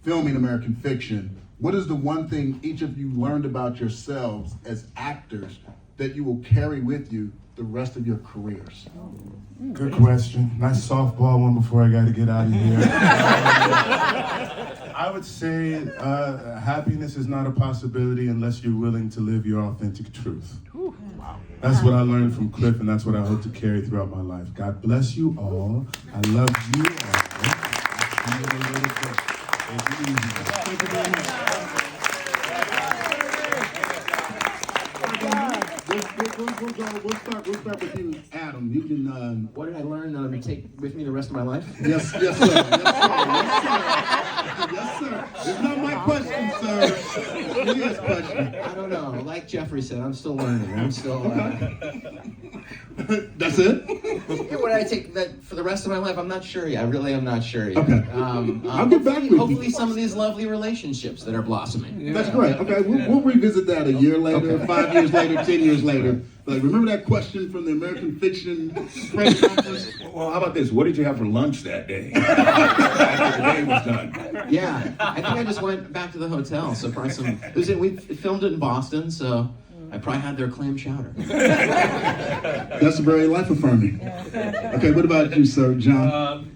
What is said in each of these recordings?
filming American fiction, what is the one thing each of you learned about yourselves as actors that you will carry with you the rest of your careers? Good question. Nice softball one before I got to get out of here. I would say happiness is not a possibility unless you're willing to live your authentic truth. Wow. That's what I learned from Cliff, and that's what I hope to carry throughout my life. God bless you all. I love you all. Thank you very much. We'll start with you, Adam. You can. What did I learn that I'm going to take with me the rest of my life? Yes, sir. Yes, sir. It's not my question, sir. His question. I don't know. Like Jeffrey said, I'm still learning. I'm still. That's it? Yeah, what did I take that for the rest of my life? I'm not sure yet. I really am not sure yet. Okay. I'll get back with you. Hopefully some of these lovely relationships that are blossoming. Yeah. That's great. Okay, we'll revisit that a year later, okay. 5 years later, 10 years later. Like, remember that question from the American Fiction press conference? Well, how about this? What did you have for lunch that day? After the day was done. Yeah, I think I just went back to the hotel. So probably we filmed it in Boston, so I probably had their clam chowder. That's very life affirming. Okay, what about you, sir, John?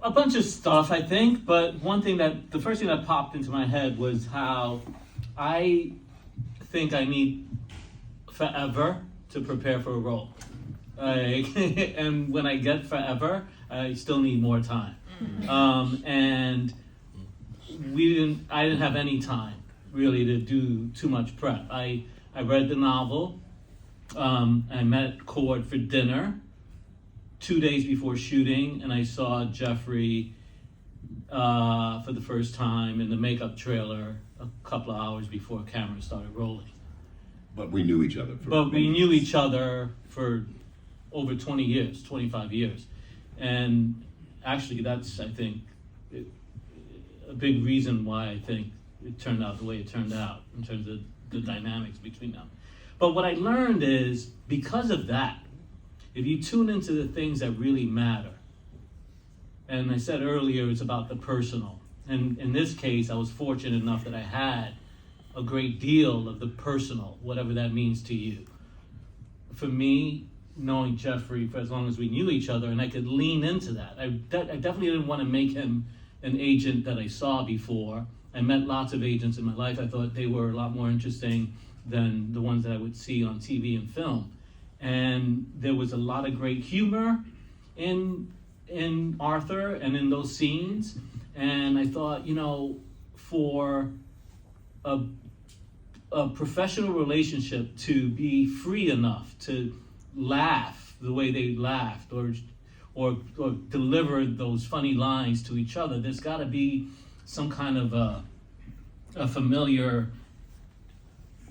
A bunch of stuff, I think, but the first thing that popped into my head was how I think I need forever to prepare for a role. And when I get forever, I still need more time. And I didn't have any time really to do too much prep. I read the novel. I met Cord for dinner 2 days before shooting, and I saw Jeffrey for the first time in the makeup trailer a couple of hours before cameras started rolling. But we knew each other. We knew each other for over 20 years, 25 years. And actually that's, I think, a big reason why I think it turned out the way it turned out in terms of the dynamics between them. But what I learned is, because of that, if you tune into the things that really matter, and I said earlier it's about the personal, and in this case I was fortunate enough that I had a great deal of the personal, whatever that means to you. For me, knowing Jeffrey for as long as we knew each other, and I could lean into that. I definitely didn't want to make him an agent that I saw before. I met lots of agents in my life. I thought they were a lot more interesting than the ones that I would see on TV and film. And there was a lot of great humor in Arthur and in those scenes. And I thought, for a professional relationship to be free enough to laugh the way they laughed or deliver those funny lines to each other, there's got to be some kind of a familiar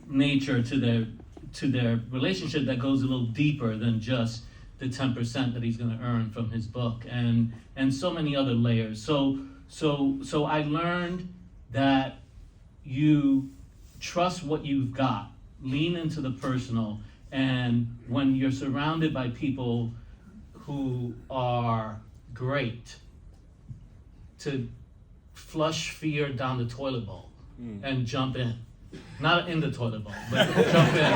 nature to their relationship that goes a little deeper than just the 10% that he's going to earn from his book, and so many other layers. So I learned that you trust what you've got, lean into the personal, and when you're surrounded by people who are great, to flush fear down the toilet bowl and jump in. Not in the toilet bowl, but jump in.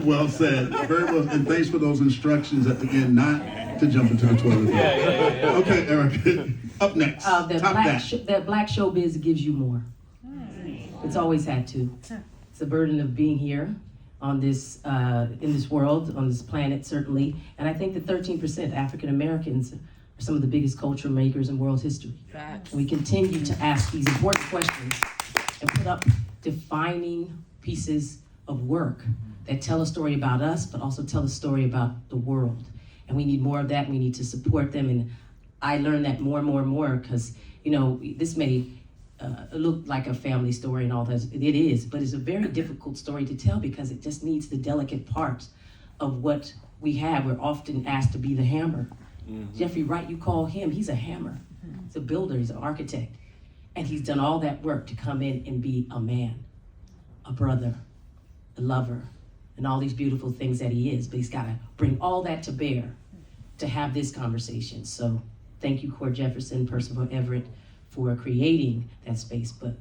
Well said. Very well, and thanks for those instructions at the end, not to jump into the toilet bowl. Yeah. Okay, Erika, up next. That black showbiz gives you more. It's always had to. It's a burden of being here on this, in this world, on this planet, certainly. And I think that 13% African Americans are some of the biggest culture makers in world history. Facts. We continue to ask these important questions and put up defining pieces of work that tell a story about us, but also tell a story about the world. And we need more of that. We need to support them. And I learned that more and more because, this may look like a family story and all that. It is, but it's a very difficult story to tell because it just needs the delicate parts of what we have. We're often asked to be the hammer. Mm-hmm. Jeffrey Wright, you call him, he's a hammer. He's a builder, he's an architect. And he's done all that work to come in and be a man, a brother, a lover, and all these beautiful things that he is, but he's got to bring all that to bear to have this conversation. So thank you, Court Jefferson, Percival Everett, for creating that space. But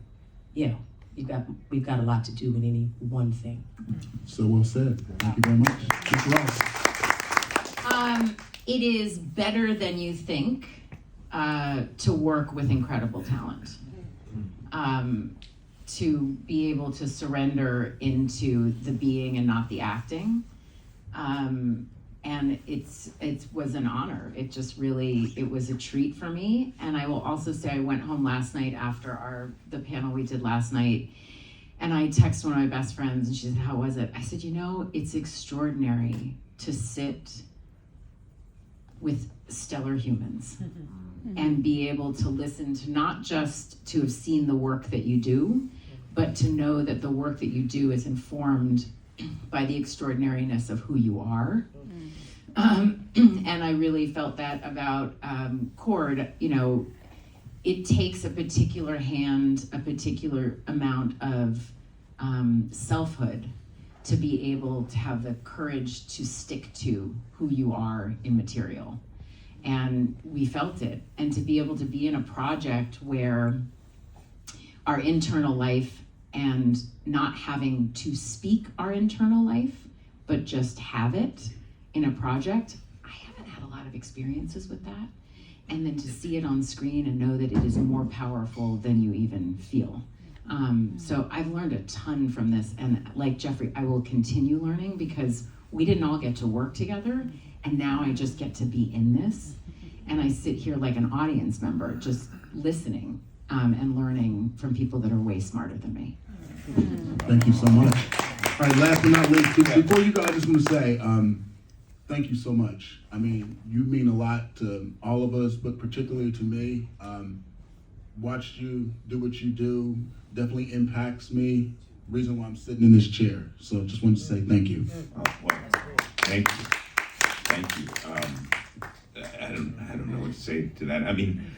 yeah, we've got a lot to do with any one thing. So well said. Thank you very much. Ms. Ross. It is better than you think to work with incredible talent. To be able to surrender into the being and not the acting. And it was an honor. It was a treat for me. And I will also say I went home last night after the panel we did last night, and I texted one of my best friends and she said, how was it? I said, it's extraordinary to sit with stellar humans and be able to listen to, not just to have seen the work that you do, but to know that the work that you do is informed by the extraordinariness of who you are. And I really felt that about Cord. It takes a particular amount of selfhood to be able to have the courage to stick to who you are in material. And we felt it. And to be able to be in a project where our internal life and not having to speak our internal life, but just have it in a project, I haven't had a lot of experiences with that. And then to see it on screen and know that it is more powerful than you even feel. So I've learned a ton from this, and like Jeffrey, I will continue learning because we didn't all get to work together, and now I just get to be in this. And I sit here like an audience member, just listening and learning from people that are way smarter than me. Thank you so much. All right, last but not least, before you go, I just want to say thank you so much. I mean, you mean a lot to all of us, but particularly to me. Watched you do what you do definitely impacts me. Reason why I'm sitting in this chair. So just wanted to say thank you. Oh, well, thank you. Thank you. I don't know what to say to that. I mean,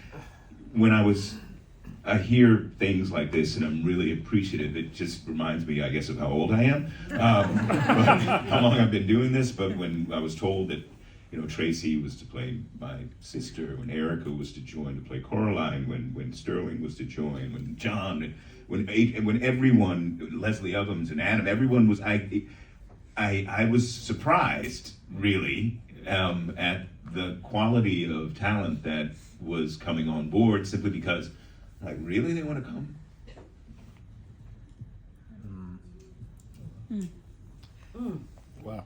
when I hear things like this and I'm really appreciative, it just reminds me, I guess, of how old I am, but how long I've been doing this. But when I was told that, Tracee was to play my sister, when Erika was to join to play Coraline, when Sterling was to join, when John, when everyone, Leslie Uggams and Adam, everyone was, I was surprised, really, at the quality of talent that was coming on board, simply because, like, really, they want to come? Wow.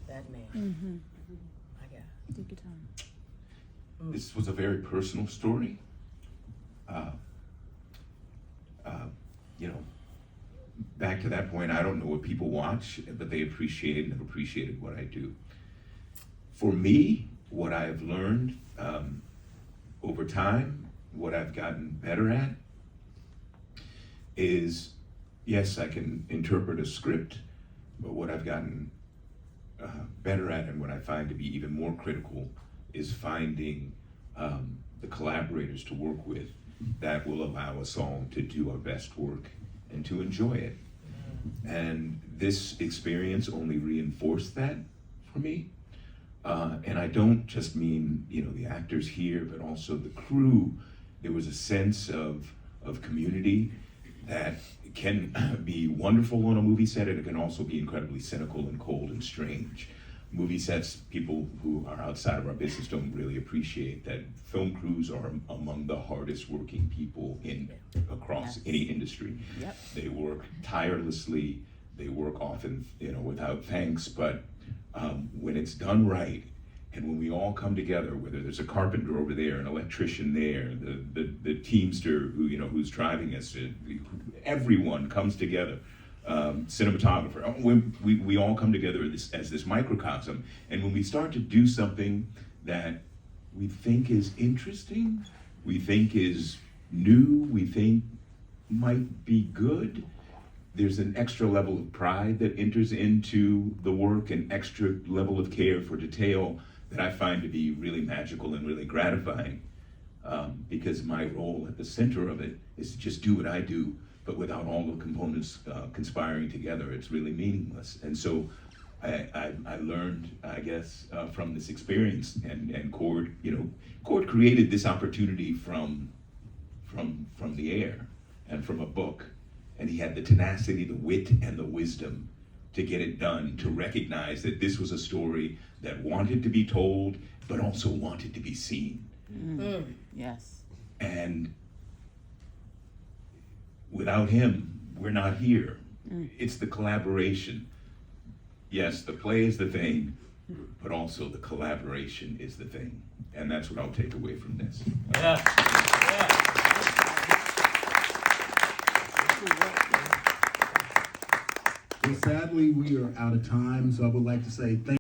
That man. Mm-hmm. Take your time. This was a very personal story. Back to that point, I don't know what people watch, but they appreciate and have appreciated what I do. For me, what I have learned over time, what I've gotten better at is, yes, I can interpret a script, but what I've gotten better at, and what I find to be even more critical, is finding the collaborators to work with that will allow us all to do our best work and to enjoy it. And this experience only reinforced that for me. And I don't just mean, the actors here, but also the crew. There was a sense of community that can be wonderful on a movie set, and it can also be incredibly cynical and cold and strange. Movie sets, people who are outside of our business don't really appreciate that film crews are among the hardest working people across any industry. Yep. They work tirelessly, they work often, without thanks, but when it's done right, and when we all come together, whether there's a carpenter over there, an electrician there, the teamster who's driving us, everyone comes together. Cinematographer, we all come together as this microcosm, and when we start to do something that we think is interesting, we think is new, we think might be good, there's an extra level of pride that enters into the work, an extra level of care for detail that I find to be really magical and really gratifying, because my role at the center of it is to just do what I do, but without all the components conspiring together, it's really meaningless. And so I learned, I guess, from this experience, and Cord, Cord created this opportunity from the air and from a book, and he had the tenacity, the wit, and the wisdom to get it done, to recognize that this was a story that wanted to be told, but also wanted to be seen. Yes. And without him, we're not here. It's the collaboration. Yes, the play is the thing, but also the collaboration is the thing. And that's what I'll take away from this. Yeah. Well, sadly, we are out of time, so I would like to say thank